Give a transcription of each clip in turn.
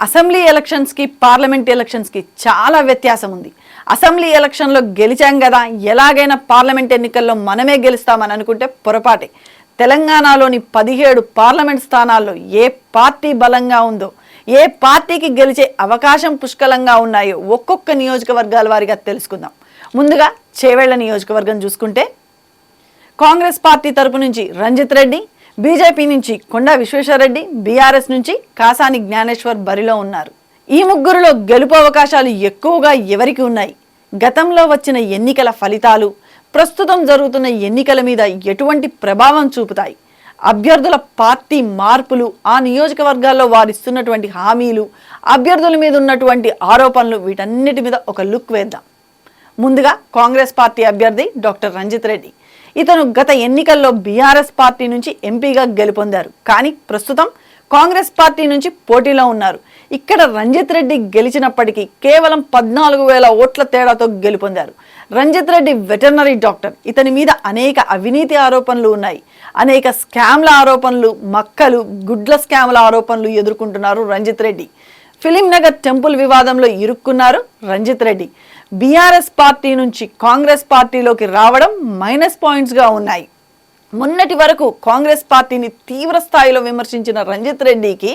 Assembly elections కి parliament elections కి చాలా వ్యత్యాసం ఉంది. అసెంబ్లీ ఎలక్షన్ లో గెలిచాం కదా, ఎలాగైనా పార్లమెంట్ ఎన్నికల్లో మనమే గెలుస్తామని అనుకుంటే పొరపాటే. తెలంగాణలోని 17 పార్లమెంట్ స్థానాల్లో ఏ పార్టీ బలంగా ఉందో, ఏ పార్టీకి గెలిచే అవకాశం పుష్కలంగా ఉన్నాయో ఒక్కొక్క నియోజకవర్గాల వారిగా తెలుసుకుందాం. ముందుగా చేవెళ్ల నియోజకవర్గం చూసుకుంటే కాంగ్రెస్ పార్టీ తరపు నుంచి రంజిత్ రెడ్డి, బీజేపీ నుంచి కొండా విశ్వేశ్వరరెడ్డి, బీఆర్ఎస్ నుంచి కాసాని జ్ఞానేశ్వర్ బరిలో ఉన్నారు. ఈ ముగ్గురులో గెలుపు అవకాశాలు ఎక్కువగా ఎవరికి ఉన్నాయి? గతంలో వచ్చిన ఎన్నికల ఫలితాలు ప్రస్తుతం జరుగుతున్న ఎన్నికల మీద ఎటువంటి ప్రభావం చూపుతాయి? అభ్యర్థుల పార్టీ మార్పులు, ఆ నియోజకవర్గాల్లో వారిస్తున్నటువంటి హామీలు, అభ్యర్థుల మీద ఉన్నటువంటి ఆరోపణలు, వీటన్నిటి మీద ఒక లుక్ వేద్దాం. ముందుగా కాంగ్రెస్ పార్టీ అభ్యర్థి డాక్టర్ రంజిత్ రెడ్డి. ఇతను గత ఎన్నికల్లో బీఆర్ఎస్ పార్టీ నుంచి ఎంపీగా గెలుపొందారు. కానీ ప్రస్తుతం కాంగ్రెస్ పార్టీ నుంచి పోటీలో ఉన్నారు. ఇక్కడ రంజిత్ రెడ్డి గెలిచినప్పటికీ కేవలం 14,000 ఓట్ల తేడాతో గెలుపొందారు. Ranjith Reddy veterinary doctor. ఇతని మీద అనేక అవినీతి ఆరోపణలు ఉన్నాయి. అనేక స్కామ్ల ఆరోపణలు, మక్కలు, గుడ్ల స్కామ్ల ఆరోపణలు ఎదుర్కొంటున్నారు రంజిత్ రెడ్డి. ఫిలిం నగర్ టెంపుల్ వివాదంలో ఇరుక్కున్నారు రంజిత్ రెడ్డి. బీఆర్ఎస్ పార్టీ నుంచి కాంగ్రెస్ పార్టీలోకి రావడం మైనస్ పాయింట్స్గా ఉన్నాయి. మొన్నటి వరకు కాంగ్రెస్ పార్టీని తీవ్ర స్థాయిలో విమర్శించిన రంజిత్ రెడ్డికి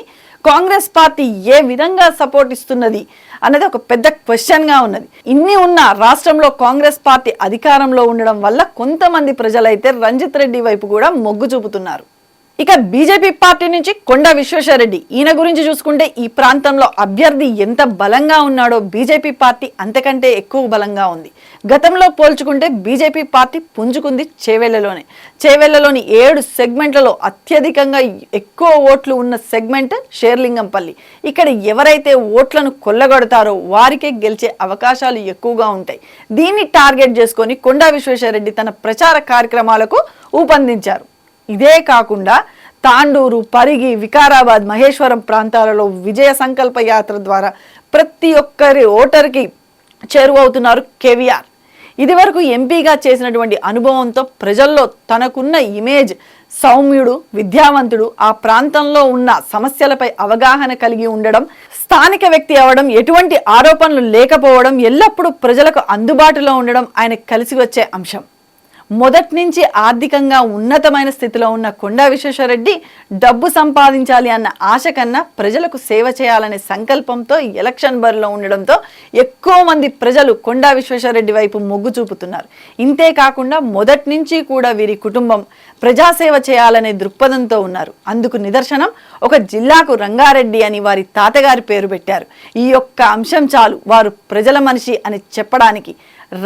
కాంగ్రెస్ పార్టీ ఏ విధంగా సపోర్ట్ ఇస్తున్నది అన్నది ఒక పెద్ద క్వశ్చన్గా ఉన్నది. ఇన్ని ఉన్న రాష్ట్రంలో కాంగ్రెస్ పార్టీ అధికారంలో ఉండడం వల్ల కొంతమంది ప్రజలైతే రంజిత్ రెడ్డి వైపు కూడా మొగ్గు చూపుతున్నారు. ఇక బీజేపీ పార్టీ నుంచి కొండా విశ్వేశ్వరరెడ్డి. ఈయన గురించి చూసుకుంటే ఈ ప్రాంతంలో అభ్యర్థి ఎంత బలంగా ఉన్నాడో బీజేపీ పార్టీ అంతకంటే ఎక్కువ బలంగా ఉంది. గతంలో పోల్చుకుంటే బీజేపీ పార్టీ పుంజుకుంది చేవెళ్లలోనే. చేవెళ్లలోని 7 సెగ్మెంట్లలో అత్యధికంగా ఎక్కువ ఓట్లు ఉన్న సెగ్మెంట్ షేర్లింగంపల్లి. ఇక్కడ ఎవరైతే ఓట్లను కొల్లగొడతారో వారికే గెలిచే అవకాశాలు ఎక్కువగా ఉంటాయి. దీన్ని టార్గెట్ చేసుకొని కొండా విశ్వేశ్వరరెడ్డి తన ప్రచార కార్యక్రమాలకు ఊపందించారు. ఇదే కాకుండా తాండూరు, పరిగి, వికారాబాద్, మహేశ్వరం ప్రాంతాలలో విజయ సంకల్ప యాత్ర ద్వారా ప్రతి ఒక్కరి ఓటర్కి చేరువవుతున్నారు కేవీఆర్. ఇదివరకు ఎంపీగా చేసినటువంటి అనుభవంతో ప్రజల్లో తనకున్న ఇమేజ్, సౌమ్యుడు, విద్యావంతుడు, ఆ ప్రాంతంలో ఉన్న సమస్యలపై అవగాహన కలిగి ఉండడం, స్థానిక వ్యక్తి అవ్వడం, ఎటువంటి ఆరోపణలు లేకపోవడం, ఎల్లప్పుడూ ప్రజలకు అందుబాటులో ఉండడం ఆయన కలిసి వచ్చే అంశం. మొదటి నుంచి ఆర్థికంగా ఉన్నతమైన స్థితిలో ఉన్న కొండా విశ్వేశ్వరరెడ్డి డబ్బు సంపాదించాలి అన్న ఆశ కన్నా ప్రజలకు సేవ చేయాలనే సంకల్పంతో ఎలక్షన్ బరిలో ఉండడంతో ఎక్కువ మంది ప్రజలు కొండా విశ్వేశ్వరరెడ్డి వైపు మొగ్గు చూపుతున్నారు. ఇంతేకాకుండా మొదటి నుంచి కూడా వీరి కుటుంబం ప్రజాసేవ చేయాలనే దృక్పథంతో ఉన్నారు. అందుకు నిదర్శనం ఒక జిల్లాకు రంగారెడ్డి అని వారి తాతగారి పేరు పెట్టారు. ఈ యొక్క అంశం చాలు వారు ప్రజల మనిషి అని చెప్పడానికి.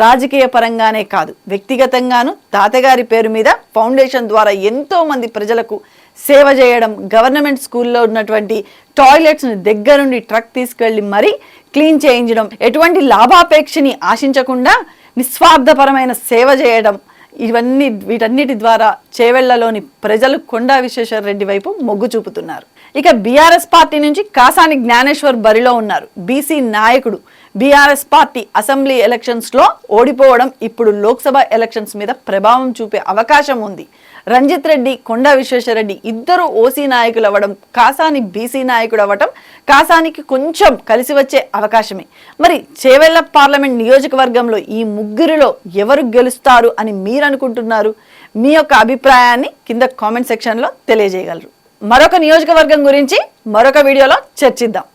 రాజకీయ పరంగానే కాదు, వ్యక్తిగతంగాను తాతగారి పేరు మీద ఫౌండేషన్ ద్వారా ఎంతో మంది ప్రజలకు సేవ చేయడం, గవర్నమెంట్ స్కూల్లో ఉన్నటువంటి టాయిలెట్స్ని దగ్గరుండి ట్రక్ తీసుకెళ్లి మరీ క్లీన్ చేయించడం, ఎటువంటి లాభాపేక్షని ఆశించకుండా నిస్వార్థపరమైన సేవ చేయడం, వీటన్నిటి ద్వారా చేవెళ్లలోని ప్రజలు కొండా విశ్వేశ్వరరెడ్డి వైపు మొగ్గు చూపుతున్నారు. ఇక బీఆర్ఎస్ పార్టీ నుంచి కాసాని జ్ఞానేశ్వర్ బరిలో ఉన్నారు. బీసీ నాయకుడు. బీఆర్ఎస్ పార్టీ అసెంబ్లీ ఎలక్షన్స్లో ఓడిపోవడం ఇప్పుడు లోక్సభ ఎలక్షన్స్ మీద ప్రభావం చూపే అవకాశం ఉంది. రంజిత్ రెడ్డి, కొండా విశ్వేశ్వరరెడ్డి ఇద్దరు ఓసీ నాయకులు అవ్వడం, కాసాని బీసీ నాయకుడు అవ్వడం కాసానికి కొంచెం కలిసి వచ్చే అవకాశమే. మరి చేవెళ్ల పార్లమెంట్ నియోజకవర్గంలో ఈ ముగ్గురిలో ఎవరు గెలుస్తారు అని మీరు అనుకుంటున్నారు? మీ యొక్క అభిప్రాయాన్ని కింద కామెంట్ సెక్షన్లో తెలియజేయగలరు. మరొక నియోజకవర్గం గురించి మరొక వీడియోలో చర్చిద్దాం.